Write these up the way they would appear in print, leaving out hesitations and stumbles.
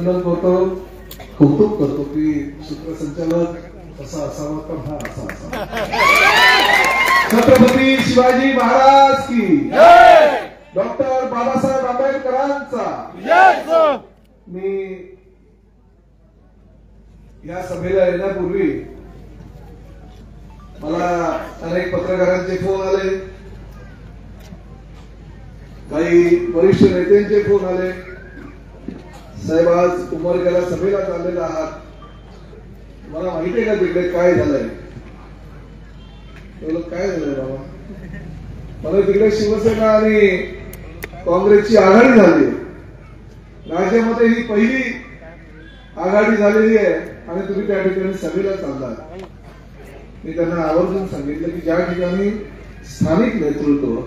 अभिनंदन करतो, कौतुक करतो की सूत्रसंचालक असा असावा तर हा असा असावा। छत्रपती शिवाजी महाराज की जय, डॉक्टर बाबासाहेब आंबेडकरांचा जय। मी या सभेला येण्यापूर्वी मला अनेक पत्रकारांचे फोन आले, काही वरिष्ठ नेत्यांचे फोन आले। साहेब आज उमरग्याला सभेला चाललेला आहात, मला माहिती आहे का तिकडे काय झालंय? काय झालंय बाबा? मला तिकडे शिवसेना आणि काँग्रेसची आघाडी झाली, राज्यामध्ये ही पहिली आघाडी झालेली आहे आणि तुम्ही त्या ठिकाणी सभेला चाललात। मी त्यांना आवर्जून सांगितलं की ज्या ठिकाणी स्थानिक नेतृत्व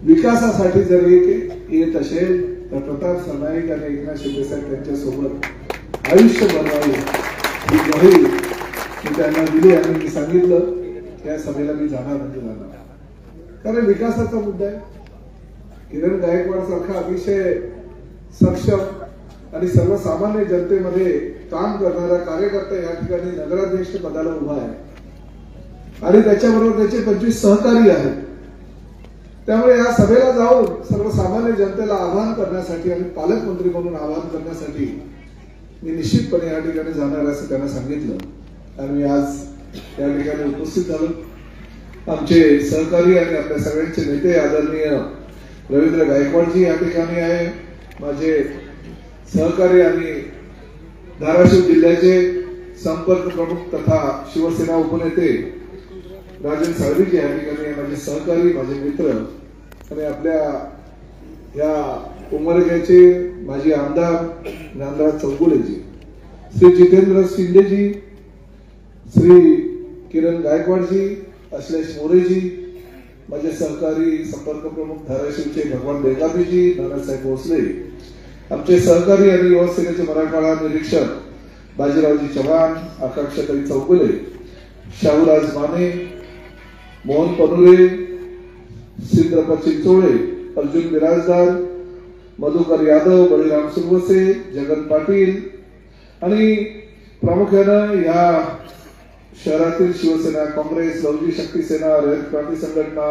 विकासासाठी जर येत असेल तर प्रताप सरनाईक आणि एकनाथ शिंदे साहेब त्यांच्या सोबत आयुष्य बनवावे ही ग्वाही मी त्यांना दिली आणि मी सांगितलं त्या सभेला मी जाणार म्हणजे जाणार, कारण विकासाचा मुद्दा आहे। किरण गायकवाड सारखा अतिशय सक्षम आणि सर्वसामान्य जनतेमध्ये काम करणारा कार्यकर्ता या ठिकाणी नगराध्यक्ष पदाला उभा आहे आणि त्याच्याबरोबर त्याचे 25 सहकारी आहेत। त्यामुळे या सभेला जाऊन सर्वसामान्य जनतेला आवाहन करण्यासाठी आणि पालकमंत्री म्हणून आवाहन करण्यासाठी मी निश्चितपणे या ठिकाणी जाणार असं त्यांना सांगितलं आणि मी आज या ठिकाणी उपस्थित झालो। आमचे सहकारी आणि आपल्या सगळ्यांचे नेते आदरणीय रवींद्र गायकवाडजी या ठिकाणी आहे, माझे सहकारी आणि धाराशिव जिल्ह्याचे संपर्क प्रमुख तथा शिवसेना उपनेते राजन साळवीजी या ठिकाणी माझे सहकारी, माझे मित्र आणि आपल्या या उमरग्याचे माजी आमदार ज्ञानराज चौगुलेजी, श्री जितेंद्र शिंदेजी, श्री किरण गायकवाडजी, अश्लेष मोरेजी, माझे सहकारी संपर्क प्रमुख धाराशिवचे भगवान बेगाबीजी, नानासाहेब भोसले, आमचे सहकारी आणि युवा सेनेचे मराठवाडा निरीक्षक बाजीरावजी चव्हाण, आकांक्षाताई चौगुले, शाहूराज माने, मोहन पनुरे, सिद्धप्पा चिंचोळे, अर्जुन बिराजदार, मधुकर यादव, बळीराम सुरवसे, जगन पाटील आणि प्रामुख्यानं या शहरातील शिवसेना, काँग्रेस, लवजी शक्ती सेना, रयत क्रांती संघटना,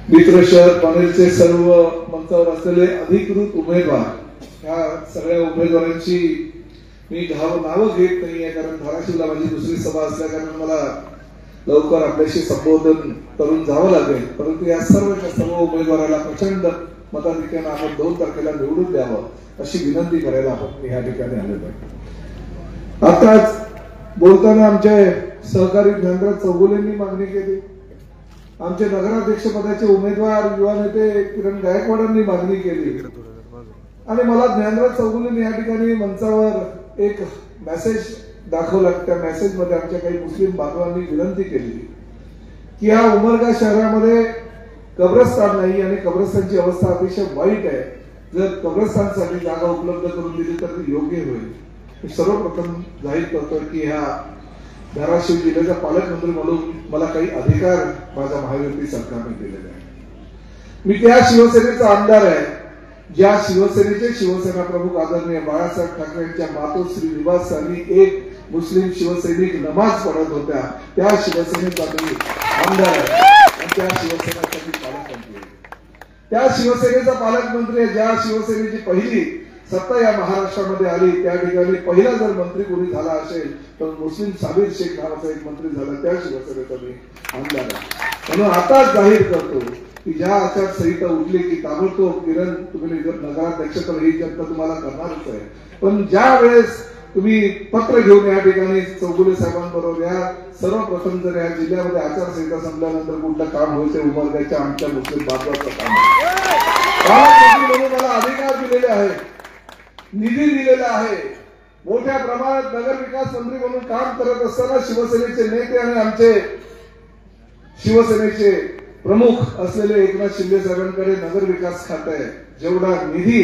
मित्र शहर पनवेलचे सर्व मंचावर असलेले अधिकृत उमेदवार, या सगळ्या उमेदवारांची मी नावं घेत नाहीये कारण धाराशिवला माझी दुसरी सभा असल्या कारण मला लवकर आपल्याशी संबोधन करून जावं लागेल, परंतु या सर्व उमेदवाराला प्रचंड मताधिक्याने आपण 2 तारखेला निवडून द्यावं अशी विनंती करायला आपण या ठिकाणी आलेलो आहे। आताच बोलताना आमचे सहकारी ज्ञानराज चौगुलेंनी मागणी केली, आमचे नगराध्यक्ष पदाचे उमेदवार युवा नेते किरण गायकवाडांनी मागणी केली आणि मला ज्ञानराज चौगुलेंनी या ठिकाणी मंचावर एक मेसेज दाखवला। त्या मेसेज मध्ये आमच्या काही मुस्लिम बांधवांनी विनंती केली की या उमरगा शहरामध्ये कब्रस्तान नाही आणि कब्रस्तानची अवस्था अतिशय वाईट आहे, जर कब्रस्तानसाठी जागा उपलब्ध करून दिली तर ती योग्य होईल। सर्वप्रथम जाहीर करतो की ह्या धाराशिव जिल्ह्याचा पालकमंत्री म्हणून मला काही अधिकार माझ्या महायुती सरकारने दिलेले आहे। मी त्या शिवसेनेचा आमदार आहे ज्या शिवसेनेचे शिवसेना प्रमुख आदरणीय बाळासाहेब ठाकरे यांच्या मातोश्री निवासस्थानी एक मुस्लिम शिवसैनिक नमाज पढत होत्या, त्या शिवसेनेचा मी आमदार आहे आणि त्या शिवसेनेचा मी पालकमंत्री आहे। त्या शिवसेनेचा पालकमंत्री आहे ज्या शिवसेनेची पहिली सत्ता या महाराष्ट्रामध्ये आली, त्या ठिकाणी पहिला जर मंत्री कोणी झाला असेल तर मुस्लिम साबिर शेख नावाचा एक मंत्री झाला, त्या शिवसेनेचा मी आमदार आहे। म्हणून आता जाहीर करतो की ज्या आचारसंहिता उठली की ताबडतोब किरण तुम्ही नगराध्यक्ष तर ही जनता तुम्हाला करणारच आहे, पण ज्या वेळेस तुम्ही पत्र घेऊन या ठिकाणी चौगुले साहेबांबरोबर या, सर्वप्रथम जर या जिल्ह्यामध्ये आचारसंहिता संपल्यानंतर कुठलं काम होईल ते उमरग्याच्या आमच्या मुस्लिम बांधवांचं काम म्हणून मला अधिकार दिलेले आहे, निधी दिलेला आहे, मोठ्या प्रमाणात नगर विकास मंत्री म्हणून काम करत असताना शिवसेनेचे नेते आणि आमचे शिवसेनेचे प्रमुख असलेले एकनाथ शिंदे साहेबांकडे नगर विकास खाते आहे, जेवढा निधी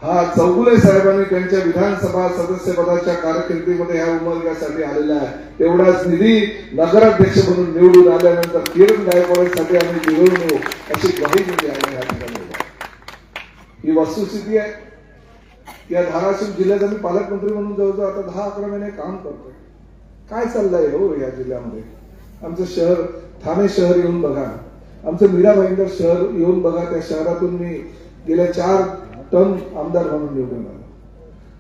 हा चौगुले साहेबांनी त्यांच्या विधानसभा सदस्य पदाच्या कारकिर्दीमध्ये ह्या उमरग्यासाठी आलेला आहे, तेवढाच निधी नगराध्यक्ष म्हणून निवडून आल्यानंतर किरण गायकवाडसाठी आम्ही मिळवून येऊ अशी ग्वाही दिली आहे। या ठिकाणी ही वस्तुस्थिती आहे। की या धाराशिव जिल्ह्याचा मी पालकमंत्री म्हणून जवळजवळ आता 10-11 महिने काम करतोय. काय चाललंय हो या जिल्ह्यामध्ये? आमचं शहर ठाणे शहर येऊन बघा, आमचं मीरा भाईंदर शहर येऊन बघा. त्या शहरातून मी गेल्या 4 टर्म आमदार म्हणून निवडून आलो.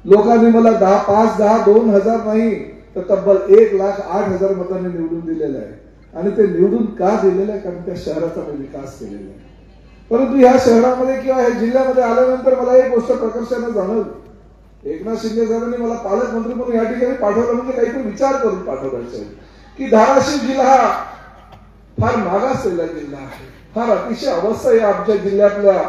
लोकांनी मला 5-10-2,000 नाही तर तब्बल 1,08,000 मतांनी निवडून दिलेलं आहे. आणि ते निवडून का दिलेलं आहे? कारण त्या शहराचा मी विकास केलेला आहे. परंतु ह्या शहरामध्ये किंवा ह्या जिल्ह्यामध्ये आल्यानंतर मला एक गोष्ट प्रकर्षाने जाणवली. एकनाथ शिंदे साहेबांनी मला पालकमंत्री म्हणून या ठिकाणी पाठवलं म्हणजे काहीतरी विचार करून पाठवलं असेल की धाराशिव जिल्हा हा फार मागासलेला जिल्हा आहे, फार अतिशय अवस्था आहे आमच्या जिल्ह्यातल्या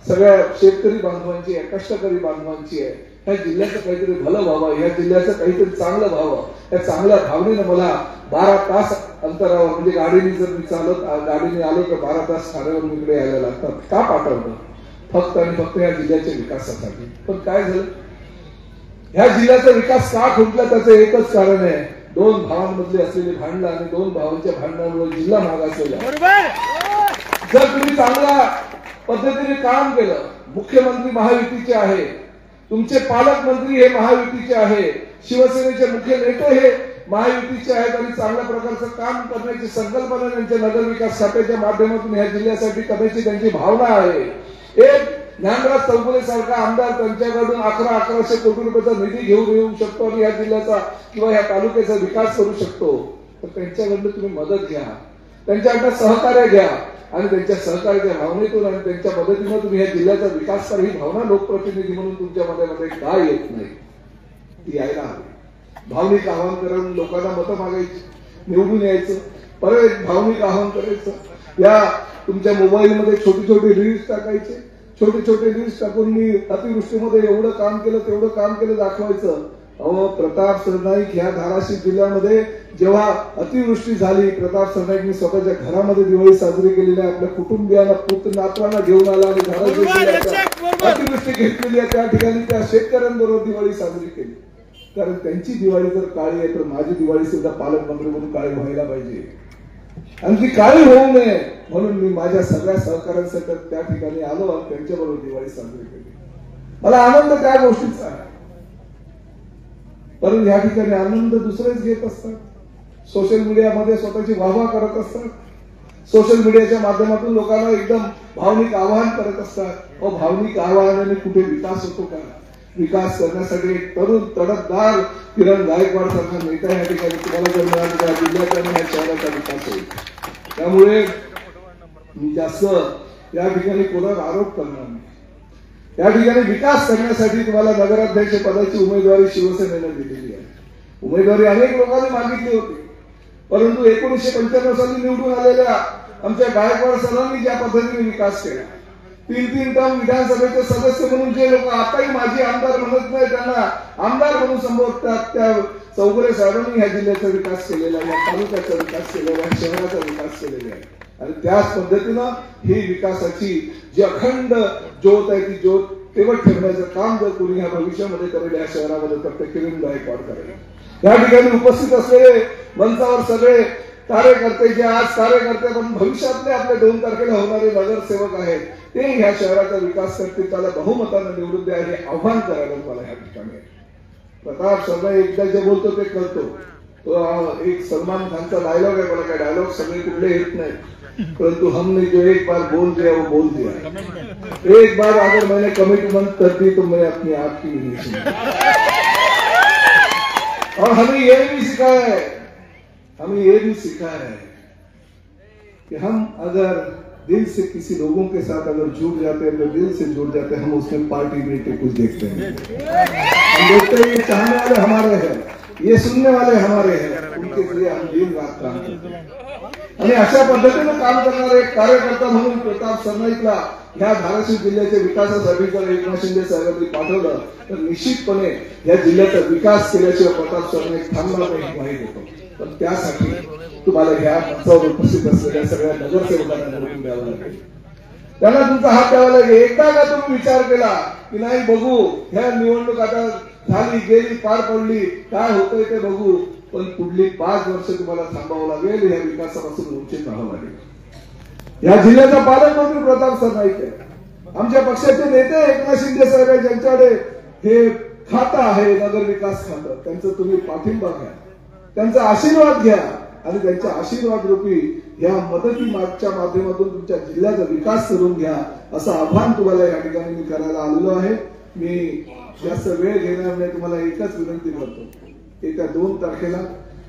सगळ्या शेतकरी बांधवांची आहे, कष्टकरी बांधवांची आहे. ह्या जिल्ह्याचं काहीतरी भलं व्हावं, ह्या जिल्ह्याचं काहीतरी चांगलं व्हावं, या चांगल्या भावनेनं मला 12 तास अंतरावर म्हणजे गाडीने जर मी गाडीने आलो तर 12 तास ठाण्यावरून इकडे यायला लागतात. का पाठवलं? फक्त आणि फक्त या जिल्ह्याच्या विकासासाठी. पण काय झालं? ह्या जिल्ह्याचा विकास का खुंटला त्याचं एकच कारण आहे, 2 भावांमधले असलेले भांडण आणि 2 भावांच्या भांडणामुळे जिल्हा मागासलेला. जर तुम्ही चांगल्या पद्धतीने काम केलं, मुख्यमंत्री महायुतीचे आहे, तुमचे पालकमंत्री हे महायुतीचे आहे, शिवसेनेचे मुख्य नेते हे महायुतीचे आहेत आणि चांगल्या प्रकारचं काम करण्याची संकल्पना त्यांच्या नगर विकास खात्याच्या माध्यमातून ह्या जिल्ह्यासाठी करण्याची त्यांची भावना आहे. एक ज्ञानराज चौगुले सारखा आमदार त्यांच्याकडून 1100 कोटी रुपयाचा निधी घेऊन येऊ शकतो आणि या जिल्ह्याचा किंवा या तालुक्याचा विकास करू शकतो. तर त्यांच्याकडून तुम्ही मदत घ्या, त्यांच्याकडनं सहकार्य घ्या आणि त्यांच्या सहकार्याच्या भावनेतून आणि त्यांच्या मदतीने तुम्ही या जिल्ह्याचा विकास करा. ही भावना लोकप्रतिनिधी म्हणून तुमच्या मनामध्ये का येत नाही? ती यायला हवी. भावनिक आवाहन करून लोकांना मतं मागायची, निवडून यायचं, परत एक भावनिक आवाहन करायचं. या तुमच्या मोबाईलमध्ये छोटे रील्स टाकायचे, छोटे रील्स टाकून मी अतिवृष्टीमध्ये एवढं काम केलं तेवढं काम केलं दाखवायचं. अहो, प्रताप सरनाईक ह्या धाराशिव जिल्ह्यामध्ये जेव्हा अतिवृष्टी झाली, प्रताप सरनाईकनी स्वतःच्या घरामध्ये दिवाळी साजरी केलेली आहे. आपल्या कुटुंबियांना नातवांना घेऊन आला आणि धाराशिव जिल्ह्यात अतिवृष्टी घेतलेली आहे त्या ठिकाणी त्या शेतकऱ्यांबरोबर दिवाळी साजरी केली. कारण त्यांची दिवाळी जर काळी आहे तर माझी दिवाळी सुद्धा पालकमंत्री म्हणून काळी व्हायला पाहिजे आणि ती काळी होऊ नये म्हणून मी माझ्या सगळ्या सहकाऱ्यांसाठी त्या ठिकाणी आलो आणि त्यांच्याबरोबर दिवाळी साजरी केली. मला आनंद त्या गोष्टीचा आहे. परंतु या ठिकाणी आनंद दुसरेच घेत असतात, सोशल मीडियामध्ये स्वतःची वाहवा करत असतात, सोशल मीडियाच्या माध्यमातून लोकांना एकदम भावनिक आवाहन करत असतात. भावनिक आवाहनाने कुठे विकास होतो का? विकास करण्यासाठी एक तरुण तडफदार किरण गायकवाड सारखा नेता या ठिकाणी तुम्हाला जर मिळाला त्या जिल्ह्याचा आणि या शहराचा विकास होईल. त्यामुळे मी जास्त या ठिकाणी कोणावर आरोप करणार नाही. या ठिकाणी विकास करण्यासाठी तुम्हाला नगराध्यक्ष पदाची उमेदवारी शिवसेनेने दिलेली आहे. उमेदवारी अनेक लोकांनी मागितली होती, परंतु 1995 साली निवडून आलेल्या आमच्या गायकवाड सरांनी ज्या पद्धतीने विकास केला, 3 टर्म विधानसभेचे सदस्य म्हणून जे लोक आताही माजी आमदार म्हणत नाही त्यांना आमदार म्हणून संबोधतात, त्या चौगुले साहेबांनी ह्या जिल्ह्याचा विकास केलेला आहे, या तालुक्याचा विकास केलेला आहे, शहराचा विकास केलेला आहे. आणि त्याच पद्धतीनं ही विकासाची जी अखंड ज्योत आहे ती ज्योत तेवढ ठेवण्याचं काम जर कोणी ह्या भविष्यामध्ये करेल या शहरामध्ये तर ते किरण गायकवाड करेल. या ठिकाणी उपस्थित असलेले मंचावर सगळे कार्यकर्ते जे आज कार्यकर्ते पण भविष्यातले आपले 2 तारखेला होणारे नगरसेवक आहेत ते ह्या शहराचा विकास करतील, त्याला बहुमतानं निवडून द्या हे आव्हान करायला मला ह्या ठिकाणी. प्रताप सरनाईक एकदा जे बोलतो ते करतो. तो एक सलमान खानचा डायलॉग आहे, मला काय डायलॉग सगळे कुठले येत नाही, परंतु हमने जो एक बार बोल दिया वो बोल दिया. एक बार अगर मैंने कमिटमेंट कर दी तो मैं अपनी आप की नहीं सुनी. और हमें ये भी सिखाया है कि हम अगर दिल से किसी लोगों के साथ अगर जुड़ जाते हैं तो दिल से जुड़ जाते हैं, हम उसमें पार्टी बेटे कुछ देखते हैं, हम देखते हैं ये चाहने वाले हमारे हैं, ये सुनने वाले हमारे हैं, उनके लिए हम दिन रात काम करते हैं. आणि अशा पद्धतीने काम करणारे एक कार्यकर्ता म्हणून प्रताप सरनाईकला ह्या धाराशिव जिल्ह्याच्या विकासासाठी जर एकनाथ शिंदे साहेबांनी पाठवलं तर निश्चितपणे या जिल्ह्याचा विकास केल्याशिवाय प्रताप सरनाईक थांबणार नाही माहीत होतो. पण त्यासाठी तुम्हाला ह्या मंचावर उपस्थित असलेल्या सगळ्या नगरसेवकांना निवडून द्यावं लागेल, त्यांना तुमचा हात द्यावा लागेल. एकदा का तुम्ही विचार केला की नाही बघू ह्या निवडणूक आता झाली गेली पार पडली काय होतंय ते बघू, पण पुढली 5 वर्ष तुम्हाला थांबावं लागेल, या विकासापासून वंचित राहावं लागेल. या जिल्ह्याचा पालकमंत्री प्रताप सरनाईक आहे, आमच्या पक्षाचे नेते एकनाथ शिंदे साहेब आहे, ज्यांच्याकडे हे खातं आहे नगर विकास खातं, त्यांचं तुम्ही पाठिंबा घ्या, त्यांचा आशीर्वाद घ्या आणि त्यांच्या आशीर्वाद रूपी या मदती मागच्या माध्यमातून तुमच्या जिल्ह्याचा विकास करून घ्या, असं आव्हान तुम्हाला या ठिकाणी मी करायला आलेलो आहे. मी जास्त वेळ घेणार नाही, तुम्हाला एकच विनंती करतो, येत्या 2 तारखेला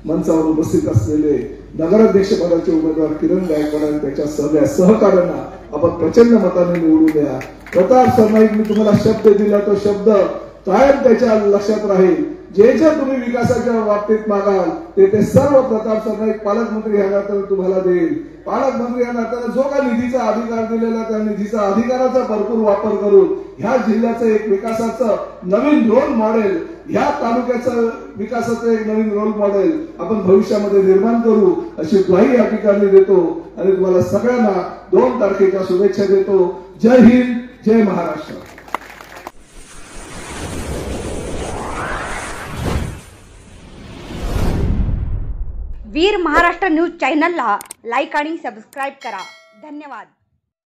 मंचावर उपस्थित असलेले नगराध्यक्ष पदाचे उमेदवार किरण गायकवाड आणि त्याच्या सगळ्या सहकार्यांना आपण प्रचंड मताने निवडून द्या. प्रताप सरनाईक, मी तुम्हाला शब्द दिला, तो शब्द कायम त्याच्या लक्षात राहील. जे तुम्ही विकासाच्या बाबतीत मागाल ते सर्व प्रताप सरनाईक पालकमंत्री या नात्याने तुम्हाला देईल. पालकमंत्री या नात्याने जो का निधीचा अधिकार दिलेला त्या निधीचा अधिकाराचा भरपूर वापर करून ह्या जिल्ह्याचं एक विकासाचं नवीन रोल मॉडेल, ह्या तालुक्याचं विकासाचं एक नवीन रोल मॉडेल आपण भविष्यामध्ये निर्माण करू अशी ग्वाही या ठिकाणी देतो आणि तुम्हाला सगळ्यांना 2 तारखेच्या शुभेच्छा देतो. जय हिंद, जय महाराष्ट्र. वीर महाराष्ट्र न्यूज चॅनलला लाईक आणि सबस्क्राईब करा. धन्यवाद.